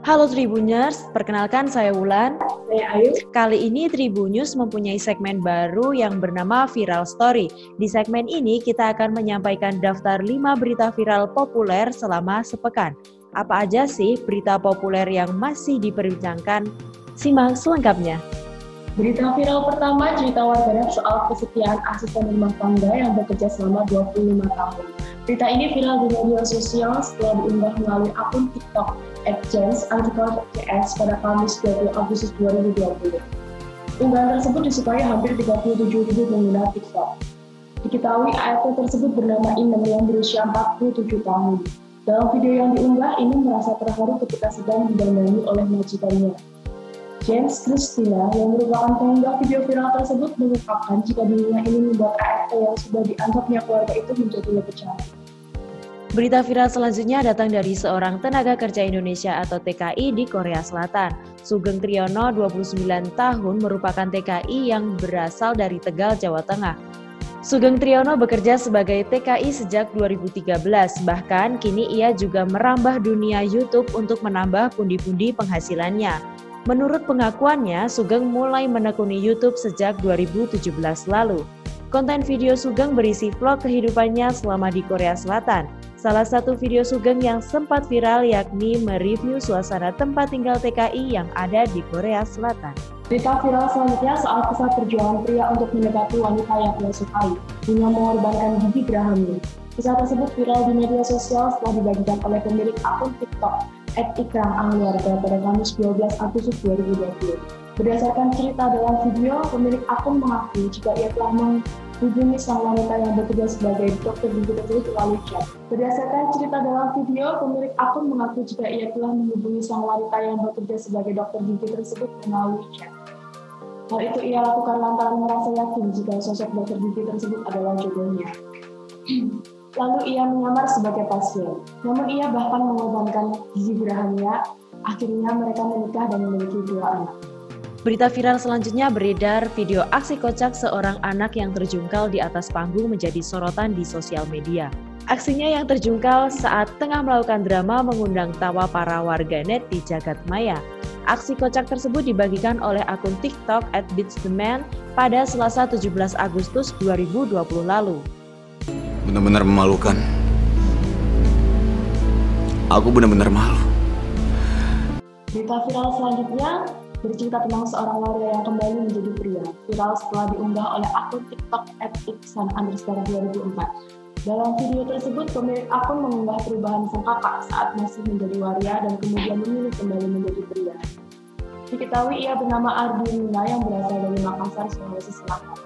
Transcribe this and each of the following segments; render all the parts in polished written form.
Halo Tribuners, perkenalkan saya Wulan. Saya Ayu. Kali ini Tribunnews mempunyai segmen baru yang bernama Viral Story. Di segmen ini kita akan menyampaikan daftar 5 berita viral populer selama sepekan. Apa aja sih berita populer yang masih diperbincangkan? Simak selengkapnya. Berita viral pertama, cerita warganet soal kesetiaan asisten rumah tangga yang bekerja selama 25 tahun. Berita ini viral di media sosial setelah diunggah melalui akun TikTok @jens_cs pada Kamis 20 Agustus 2020. Unggahan tersebut disukai hampir 37.000 pengguna TikTok. Diketahui ART tersebut bernama Inem yang berusia 47 tahun. Dalam video yang diunggah, Inem merasa terharu ketika sedang didandani oleh majikannya. Jens Christina yang merupakan pengunggah video viral tersebut mengungkapkan jika dirinya ini membuat ART yang sudah dianggapnya keluarga itu menjadi lebih cantik. Berita viral selanjutnya datang dari seorang tenaga kerja Indonesia atau TKI di Korea Selatan. Sugeng Triyono, 29 tahun, merupakan TKI yang berasal dari Tegal, Jawa Tengah. Sugeng Triyono bekerja sebagai TKI sejak 2013, bahkan kini ia juga merambah dunia YouTube untuk menambah pundi-pundi penghasilannya. Menurut pengakuannya, Sugeng mulai menekuni YouTube sejak 2017 lalu. Konten video Sugeng berisi vlog kehidupannya selama di Korea Selatan. Salah satu video Sugeng yang sempat viral yakni mereview suasana tempat tinggal TKI yang ada di Korea Selatan. Berita viral selanjutnya soal kisah perjuangan pria untuk mendekati wanita yang ia sukai, hingga mengorbankan gigi gerahamnya. Kisah tersebut viral di media sosial setelah dibagikan oleh pemilik akun TikTok @ikrang_angluarga pada Kamis 12 Agustus 2020. Berdasarkan cerita dalam video, pemilik akun mengaku jika ia telah menghubungi sang wanita yang bekerja sebagai dokter gigi tersebut melalui chat. Berdasarkan cerita dalam video, pemilik akun mengaku jika ia telah menghubungi sang wanita yang bekerja sebagai dokter gigi tersebut melalui chat. Hal itu ia lakukan lantaran merasa yakin jika sosok dokter gigi tersebut adalah jodohnya. Lalu ia menyamar sebagai pasien. Namun ia bahkan mengorbankan gigi gerahamnya. Akhirnya mereka menikah dan memiliki 2 anak. Berita viral selanjutnya beredar video aksi kocak seorang anak yang terjungkal di atas panggung menjadi sorotan di sosial media. Aksinya yang terjungkal saat tengah melakukan drama mengundang tawa para warganet di jagat maya. Aksi kocak tersebut dibagikan oleh akun TikTok @beatstheman pada Selasa 17 Agustus 2020 lalu. Benar-benar memalukan. Aku benar-benar malu. Berita viral selanjutnya bercerita tentang seorang warga yang kembali menjadi pria. Viral setelah diunggah oleh akun TikTok @iksan_2004. Dalam video tersebut, pemilik akun mengunggah perubahan sang kakak saat masih menjadi waria dan kemudian memilih kembali menjadi pria. Diketahui ia bernama Ardi Nina yang berasal dari Makassar, Sulawesi Selatan.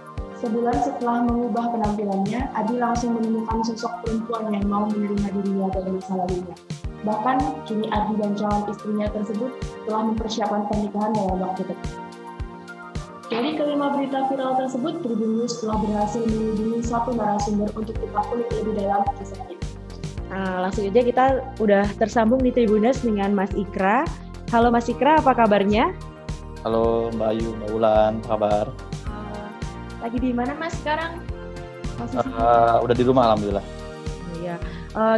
Sebulan setelah mengubah penampilannya, Adi langsung menemukan sosok perempuan yang mau menerima dirinya dari masa lalunya. Bahkan, kini Adi dan calon istrinya tersebut telah mempersiapkan pernikahan dalam waktu dekat. Dari kelima berita viral tersebut, Tribunnews telah berhasil menghubungi satu narasumber untuk kita kulik lebih dalam kisah ini. Langsung aja kita udah tersambung di Tribunnews dengan Mas Ikra. Halo Mas Ikra, apa kabarnya? Halo Mbak Ayu, Mbak Wulan, apa kabar? Lagi di mana Mas sekarang? Udah di rumah alhamdulillah. Iya.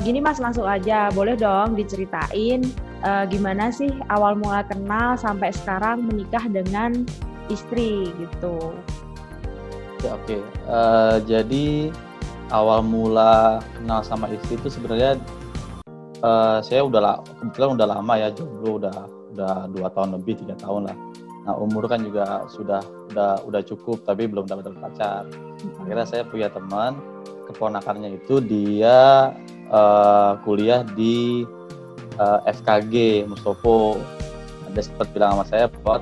Gini Mas, langsung aja, boleh dong diceritain gimana sih awal mula kenal sampai sekarang menikah dengan istri gitu. Ya, oke. Jadi awal mula kenal sama istri itu sebenarnya saya kebetulan udah lama ya, jomblo udah 2 tahun lebih, 3 tahun lah. Nah, umur kan juga udah cukup, tapi belum dapat pacar. Akhirnya saya punya teman, keponakannya itu dia kuliah di FKG Mustopo. Dia sempat bilang sama saya bahwa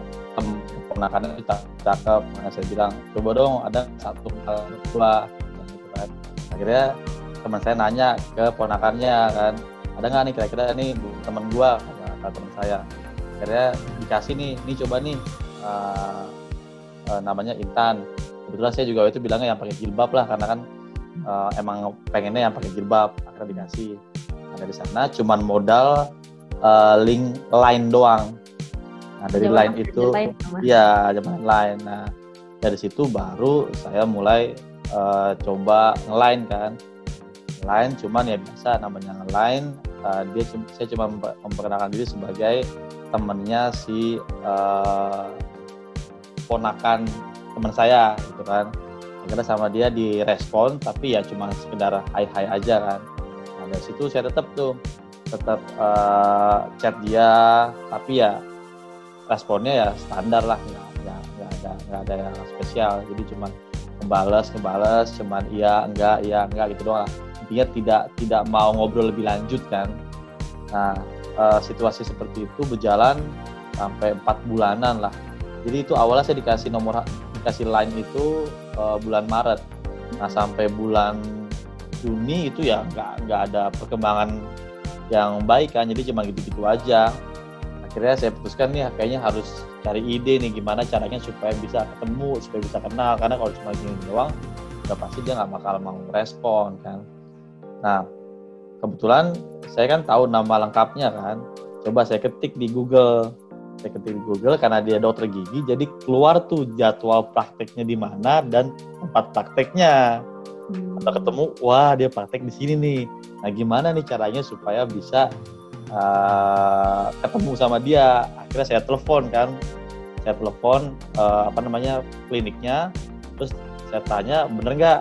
keponakannya itu cakep. Nah, saya bilang, coba dong ada satu dua. Gitu kan. Akhirnya teman saya nanya ke ponakannya kan, ada nggak nih kira-kira nih teman gua, kata teman saya. Akhirnya dikasih nih coba nih namanya Intan. Kebetulan saya juga itu bilangnya yang pakai jilbab lah, karena kan emang pengennya yang pakai jilbab. Akhirnya dikasih. Nah, dari sana cuman modal link line doang. Nah, dari line itu ya zaman line. Nah, dari situ baru saya mulai coba nge-line kan. Line cuman ya biasa namanya nge-line, saya cuma memperkenalkan diri sebagai temennya si ponakan teman saya gitu kan. Akhirnya sama dia direspon, tapi ya cuma sekedar hai aja kan. Nah dari situ saya tetap chat dia, tapi ya responnya ya standar lah, nggak ada yang spesial. Jadi cuma ngebales, cuman iya enggak gitu doang. Intinya tidak mau ngobrol lebih lanjut kan. Nah situasi seperti itu berjalan sampai 4 bulanan lah. Jadi itu awalnya saya dikasih line itu bulan Maret. Nah sampai bulan Juni itu ya nggak ada perkembangan yang baik kan. Jadi cuma gitu-gitu aja. Akhirnya saya putuskan nih kayaknya harus cari ide nih gimana caranya supaya bisa ketemu, supaya bisa kenal. Karena kalau cuma gini doang udah pasti dia nggak bakal mau respon kan. Nah kebetulan saya kan tahu nama lengkapnya kan. Coba saya ketik di Google karena dia dokter gigi, jadi keluar tuh jadwal prakteknya di mana dan tempat prakteknya. Kita ketemu, wah dia praktek di sini nih. Nah gimana nih caranya supaya bisa ketemu sama dia? Akhirnya saya telepon kliniknya, terus saya tanya bener nggak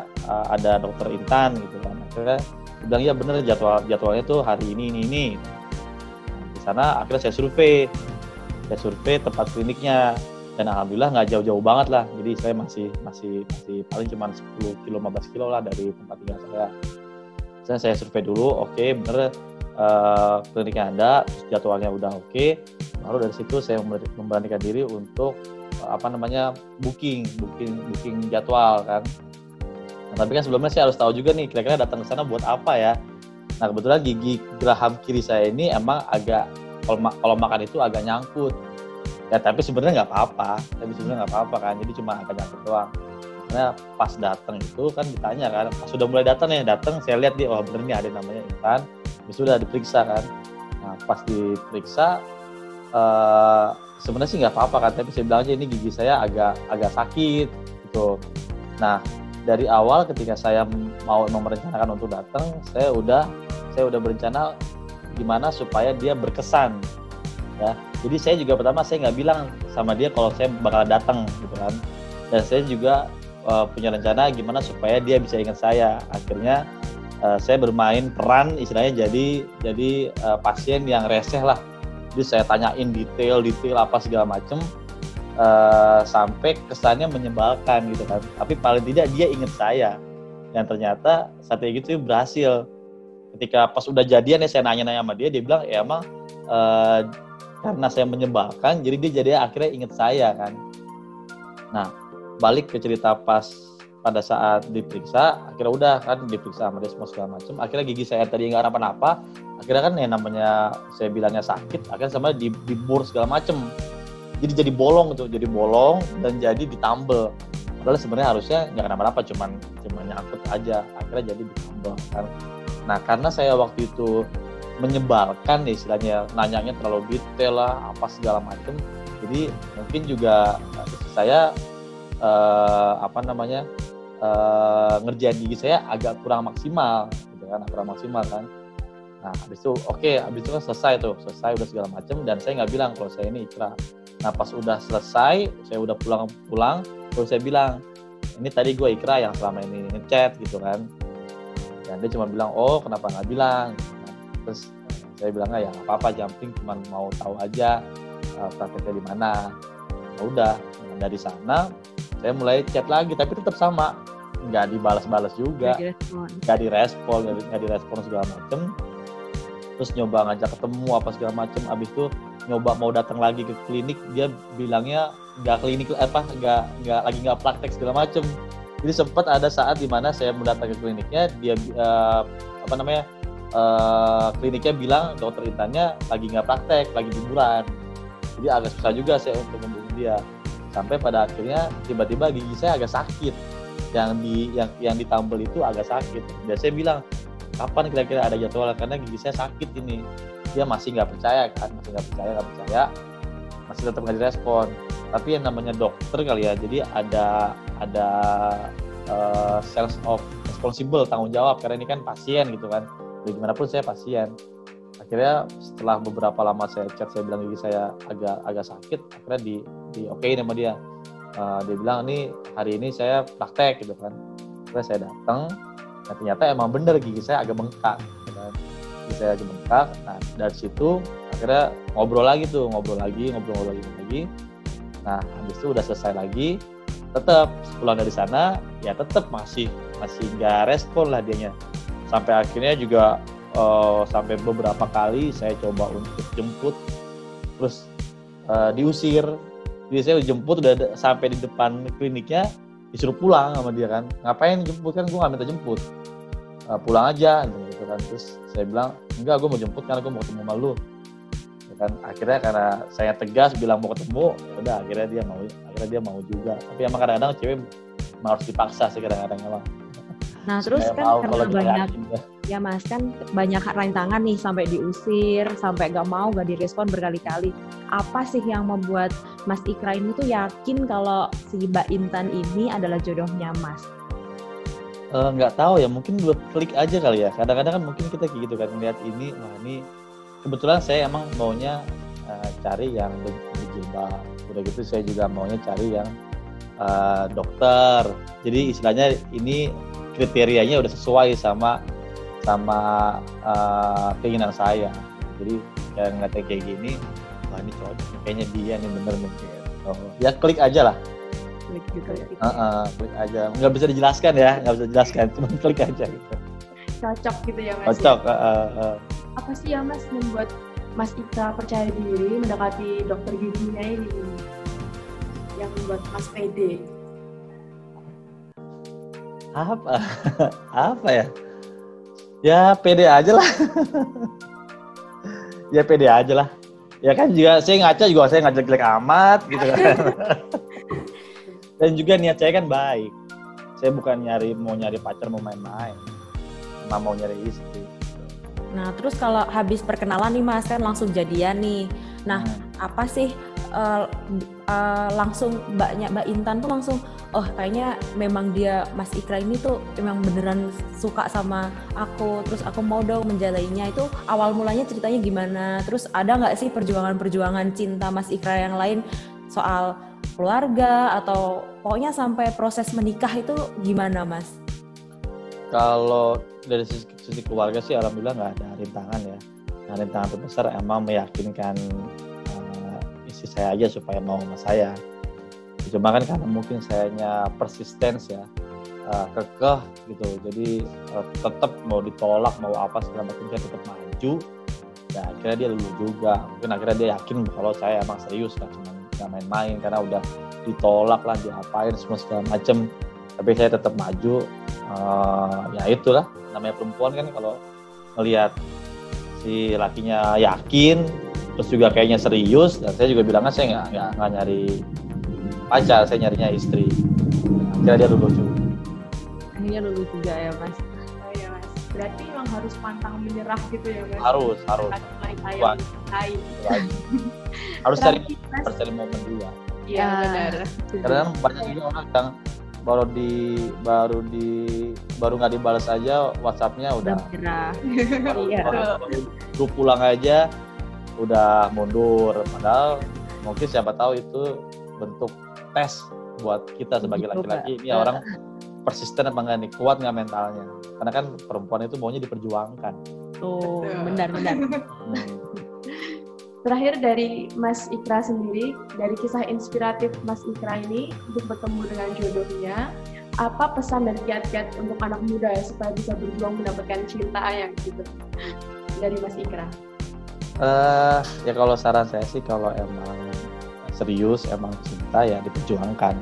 ada dokter Intan gitu kan. Akhirnya dia bilang ya bener, jadwalnya tuh hari ini. Nah, di sana akhirnya saya survei tempat kliniknya, dan alhamdulillah nggak jauh-jauh banget lah. Jadi saya masih paling cuma 10 kilo 15 kilo lah dari tempat tinggal saya. Saya survei dulu, oke, bener kliniknya ada, terus jadwalnya udah oke. Baru dari situ saya memberanikan diri untuk booking jadwal kan. Nah, tapi kan sebelumnya saya harus tahu juga nih kira-kira datang ke sana buat apa ya. Nah kebetulan gigi geraham kiri saya ini emang agak kalau makan itu agak nyangkut ya, tapi sebenarnya nggak apa-apa kan, jadi cuma agak nyangkut doang. Karena pas datang itu kan ditanya kan, pas sudah mulai datang saya lihat dia, wah bener nih ada namanya Intan. Sudah diperiksa kan. Nah pas diperiksa sebenarnya sih nggak apa-apa kan, tapi saya bilang aja ini gigi saya agak sakit gitu. Nah dari awal ketika saya mau merencanakan untuk datang, saya udah berencana gimana supaya dia berkesan ya. Jadi saya juga pertama saya nggak bilang sama dia kalau saya bakal datang gitu kan, dan saya juga punya rencana gimana supaya dia bisa ingat saya. Akhirnya saya bermain peran istilahnya jadi pasien yang reseh lah. Jadi saya tanyain detail apa segala macem sampai kesannya menyebalkan gitu kan, tapi paling tidak dia ingat saya. Dan ternyata strategi itu berhasil. Ketika pas udah jadian ya saya nanya sama dia bilang ya emang karena saya menyebalkan jadi dia akhirnya inget saya kan. Nah balik ke cerita pas pada saat diperiksa, akhirnya udah kan diperiksa sama dia semua segala macam. Akhirnya gigi saya tadi nggak apa-apa, akhirnya kan yang namanya saya bilangnya sakit, akhirnya sama dibur segala macam. Jadi bolong dan jadi ditambel. Padahal sebenarnya harusnya nggak kenapa-napa, cuma nyangkut aja. Akhirnya jadi ditambel kan. Nah karena saya waktu itu menyebalkan istilahnya, nanyanya terlalu detail lah apa segala macam, jadi mungkin juga saya ngerjain gigi saya agak kurang maksimal gitu kan, Nah habis itu kan selesai udah segala macam, dan saya nggak bilang kalau saya ini Ikra. Nah pas udah selesai saya udah pulang terus saya bilang ini tadi gue Ikra yang selama ini ngechat gitu kan. Dan dia cuma bilang, oh kenapa nggak bilang? Terus saya bilang ya nggak apa-apa, jumping cuma mau tahu aja prakteknya di mana. Ya udah, dari sana saya mulai chat lagi, tapi tetap sama, nggak dibalas-balas juga, nggak direspon segala macem. Terus nyoba ngajak ketemu apa segala macem. Abis itu nyoba mau datang lagi ke klinik, dia bilangnya nggak praktek segala macem. Jadi sempat ada saat di mana saya mau datang ke kliniknya, dia kliniknya bilang dokter Intannya lagi nggak praktek, lagi liburan. Jadi agak susah juga saya untuk menghubungi dia. Sampai pada akhirnya tiba-tiba gigi saya agak sakit, yang ditambel itu agak sakit. Dan saya bilang kapan kira-kira ada jadwal, karena gigi saya sakit ini. Dia masih nggak percaya, masih tetap nggak direspon. Tapi yang namanya dokter kali ya, jadi ada sense of responsible, tanggung jawab, karena ini kan pasien gitu kan. Jadi gimana pun saya pasien. akhirnya setelah beberapa lama saya chat, saya bilang gigi saya agak sakit, akhirnya di okein sama dia. Dia bilang ini hari ini saya praktek gitu kan. Akhirnya saya datang, nah ternyata emang bener gigi saya agak bengkak gitu kan. Gigi saya agak bengkak. Nah dari situ akhirnya ngobrol lagi. Nah habis itu udah selesai lagi, tetap pulang dari sana ya tetap masih nggak respon lah dianya. Sampai akhirnya juga sampai beberapa kali saya coba untuk jemput, terus diusir. Jadi saya jemput udah sampai di depan kliniknya, disuruh pulang sama dia kan. Ngapain jemput, kan gue nggak minta jemput, pulang aja gitu kan. Terus saya bilang enggak, gue mau jemput karena gue mau ketemu sama lu. Kan akhirnya karena saya tegas bilang mau ketemu, ya udah akhirnya dia mau juga. Tapi emang kadang-kadang cewek harus dipaksa sih kadang-kadang emang. Nah terus kan karena banyak ya Mas, kan banyak rintangan nih, sampai diusir, sampai gak direspon berkali-kali. Apa sih yang membuat Mas Ikra ini tuh yakin kalau si Mbak Intan ini adalah jodohnya Mas? Nggak tahu ya, mungkin buat klik aja kali ya. Kadang-kadang kan mungkin kita kayak gitu kan, ngeliat ini, wah ini kebetulan saya emang maunya cari yang berjilbab. Udah gitu saya juga maunya cari yang dokter. Jadi istilahnya ini kriterianya udah sesuai sama keinginan saya. Jadi yang ngeliatnya kayak gini, wah ini cocok, kayaknya dia nih bener nih. Ya klik aja lah. Klik gitu ya. Klik aja. Nggak bisa dijelaskan, cuma klik aja gitu. Cocok gitu ya Mas? Cocok. Apa sih yang Mas membuat Mas Ikra percaya diri mendekati dokter giginya ini, yang membuat Mas pede? Apa ya? Ya pede aja lah. Ya kan juga saya ngaca saya jelek amat gitu kan. Dan juga niat saya kan baik. Saya bukan mau nyari pacar, mau main-main. Mau nyari istri. Nah terus kalau habis perkenalan nih Mas, kan langsung jadian nih. Nah apa sih langsung Mbak Intan tuh langsung, oh kayaknya memang dia Mas Ikra ini tuh memang beneran suka sama aku, terus aku mau dong menjalaninya. Itu awal mulanya ceritanya gimana? Terus ada nggak sih perjuangan cinta Mas Ikra yang lain soal keluarga atau pokoknya sampai proses menikah itu gimana Mas? Kalau dari sisi keluarga sih alhamdulillah nggak ada rintangan ya. Nah, rintangan terbesar emang meyakinkan istri saya aja supaya mau sama saya. Cuma kan karena mungkin sayanya persistence ya, kekeh gitu. Jadi tetap mau ditolak mau apa segala macam dia tetap maju. Ya akhirnya dia luluh juga. Mungkin akhirnya dia yakin kalau saya emang serius kan, cuma nggak main-main karena udah ditolak lah, diapain semua segala macam. Tapi saya tetap maju. Ya itulah namanya perempuan kan, kalau ngelihat si lakinya yakin terus juga kayaknya serius, dan saya juga bilangnya saya nggak nyari pacar, saya nyarinya istri. Akhirnya dia luluh juga. Akhirnya luluh juga ya Mas. Oh ya Mas, berarti memang harus pantang menyerah gitu ya Mas? Harus. Harus cari momen juga. Iya benar. Karena banyak juga orang yang baru nggak dibalas aja WhatsApp-nya udah baru pulang aja udah mundur, padahal mungkin siapa tahu itu bentuk tes buat kita sebagai laki-laki, ini orang persisten apa enggak nih, kuat nggak mentalnya, karena kan perempuan itu maunya diperjuangkan. Oh benar. Terakhir dari Mas Ikra sendiri, dari kisah inspiratif Mas Ikra ini untuk bertemu dengan jodohnya, apa pesan dan kiat-kiat untuk anak muda supaya bisa berjuang mendapatkan cinta yang gitu dari Mas Ikra? Ya kalau saran saya sih, kalau emang serius, emang cinta ya diperjuangkan.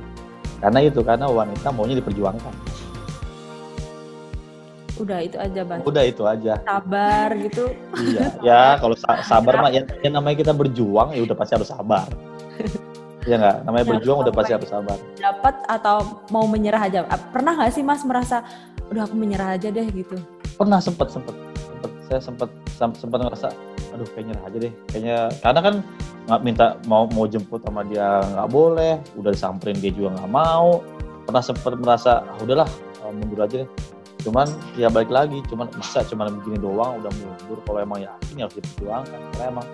Karena wanita maunya diperjuangkan. Udah itu aja Bang. Udah itu aja. Sabar gitu. Iya, ya kalau sabar mah ya namanya kita berjuang ya udah pasti harus sabar. Iya nggak? Namanya berjuang udah pasti harus sabar. Dapat atau mau menyerah aja. Pernah nggak sih Mas merasa, udah aku menyerah aja deh gitu? Pernah sempet. Saya sempet ngerasa, aduh kayak nyerah aja deh. Kayaknya karena kan nggak minta mau jemput sama dia nggak boleh, udah disamperin dia juga nggak mau. Pernah sempet merasa, udahlah mundur aja deh. Cuman ya balik lagi, masa begini doang udah mundur. Kalau emang yakin ya harus diperjuangkan, karena emang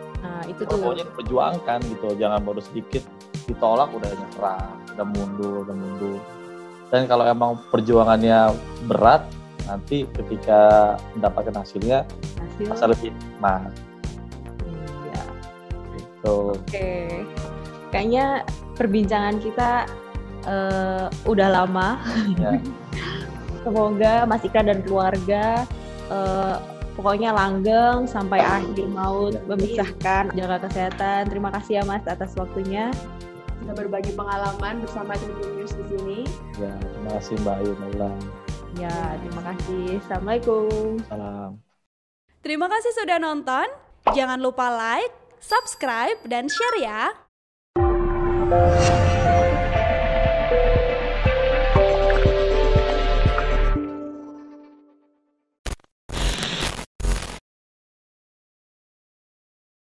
itu tuh pokoknya diperjuangkan gitu, jangan baru sedikit ditolak udah nyerah, udah mundur. Dan kalau emang perjuangannya berat, nanti ketika mendapatkan hasilnya masa lebih nikmat. Iya. Gitu. Oke. Kayaknya perbincangan kita udah lama. Ya. Semoga Mas Ikrar dan keluarga pokoknya langgeng sampai akhir maut, memisahkan, jaga kesehatan. Terima kasih ya Mas atas waktunya. Sudah berbagi pengalaman bersama Tribun News di sini. Ya, terima kasih Mbak Ayu Maulan. Ya, terima kasih. Assalamualaikum. Salam. Terima kasih sudah nonton. Jangan lupa like, subscribe, dan share ya.